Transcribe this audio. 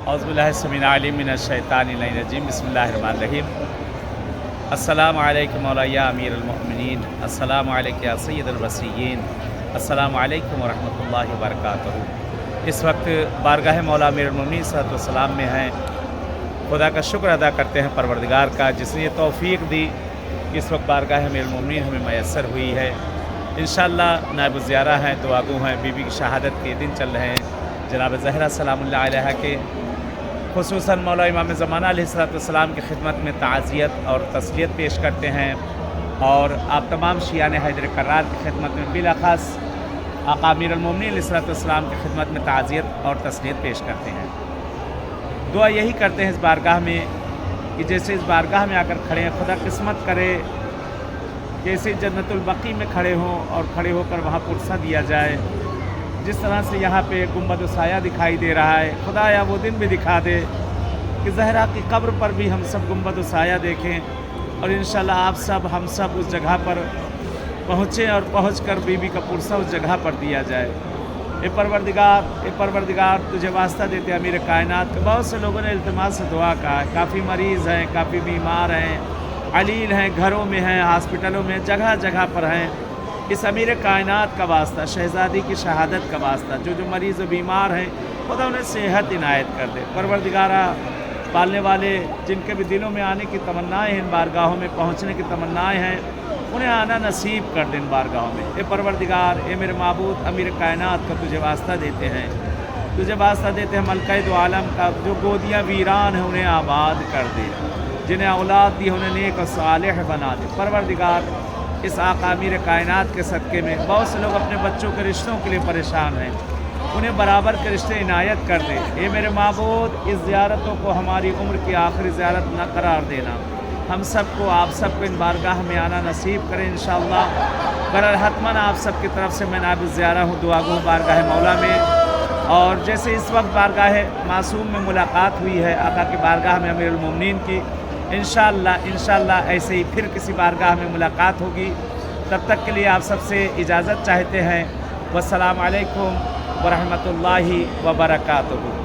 औज़ुबिल्लाहिस्समीउल मिनश्शैतानिर्रजीम बिस्मिल्लाहिर्रहमानिर्रहीम। अस्सलामु अलैकुम मौला या अमीरुल मोमिनीन, अस्सलामु अलैका या सय्यदुल वसीय्यीन, अस्सलामु अलैकुम व रहमतुल्लाहि व बरकातुहू। इस वक्त बारगाह मौला अमीरुल मोमिनीन सल्लल्लाहु अलैहि वसल्लम में हैं। खुदा का शुक्र अदा करते हैं परवरदिगार का, जिसने ये तौफ़ीक दी कि इस वक्त बारगाह अमीरुल मोमिनीन हमें मैसर हुई है। इंशाअल्लाह नायब ज़ियारा हैं, दुआगो हैं, बीबी की शहादत के दिन चल रहे हैं। जनाब ज़हरा सलामुल्लाह अलैहा के खुसूसन मौला इमाम ज़माना अलैहिस्सलाम की खिदमत में ताज़ियत और तस्लियत पेश करते हैं, और आप तमाम शियान हैदर कर्रार की खिदमत में बिलाख़ास आक़ा अमीरुल मोमिनीन अलैहिस्सलाम की खिदमत में ताज़ियत और तस्लियत पेश करते हैं। दुआ यही करते हैं इस बारगाह में कि जैसे इस बारगाह में आकर खड़े हैं, खुदा किस्मत करे जैसे जन्नतुल बकी में खड़े हों और खड़े होकर वहाँ पुरसा दिया जाए। जिस तरह से यहाँ पे गुंबद साया दिखाई दे रहा है, खुदाया वो दिन भी दिखा दे कि ज़हरा की कब्र पर भी हम सब गुंबद साया देखें, और इंशाअल्लाह आप सब हम सब उस जगह पर पहुँचें और पहुँचकर बीबी का पुरसा उस जगह पर दिया जाए। ए परवरदिगार तुझे वास्ता देते अमीर कायनात के। बहुत से लोगों ने इल्तिमास से दुआ कहा है, काफ़ी मरीज़ हैं, काफ़ी बीमार हैं, अलील हैं, घरों में हैं, हॉस्पिटलों में, जगह जगह पर हैं। इस अमीर कायनात का वास्ता, शहज़ादी की शहादत का वास्ता, जो मरीज़ व बीमार हैं, खुदा उन्हें सेहत इनायत कर दे। परवरदिगारा पालने वाले जिनके भी दिलों में आने की तमन्नाएँ हैं, इन बारगाहों में पहुँचने की तमन्नाएँ हैं, उन्हें आना नसीब कर दे इन बारगाहों में। ए परवरदिगार, ए मेरे माबूद अमीर कायनात का तुझे वास्ता देते हैं, तुझे वास्ता देते हैं मलका दो आलम का, जो गोदियाँ वीरान हैं उन्हें आबाद कर दे, जिन्हें औलाद दी उन्हें नेक और सालेह बना दे। परवरदिगार, इस आका अमीर कायनात के सदक़े में बहुत से लोग अपने बच्चों के रिश्तों के लिए परेशान हैं, उन्हें बराबर के रिश्ते इनायत कर दे। ये मेरे माबूद, इस ज़ियारतों को हमारी उम्र की आखिरी ज़ियारत न करार देना। हम सबको, आप सबको इन बारगाह में आना नसीब करें इंशाअल्लाह। बहरहाल हतमन आप सब की तरफ से मैं नायब ज़ियारा हूँ, दुआगो बारगाह मौला में। और जैसे इस वक्त बारगाह मासूम में मुलाकात हुई है आका की बारगाह में अमीरुल मोमिनीन की, इंशाअल्लाह ऐसे ही फिर किसी बारगाह में मुलाकात होगी। तब तक के लिए आप सबसे इजाज़त चाहते हैं। वस्सलामु अलैकुम व रहमतुल्लाहि व बरकातुहू।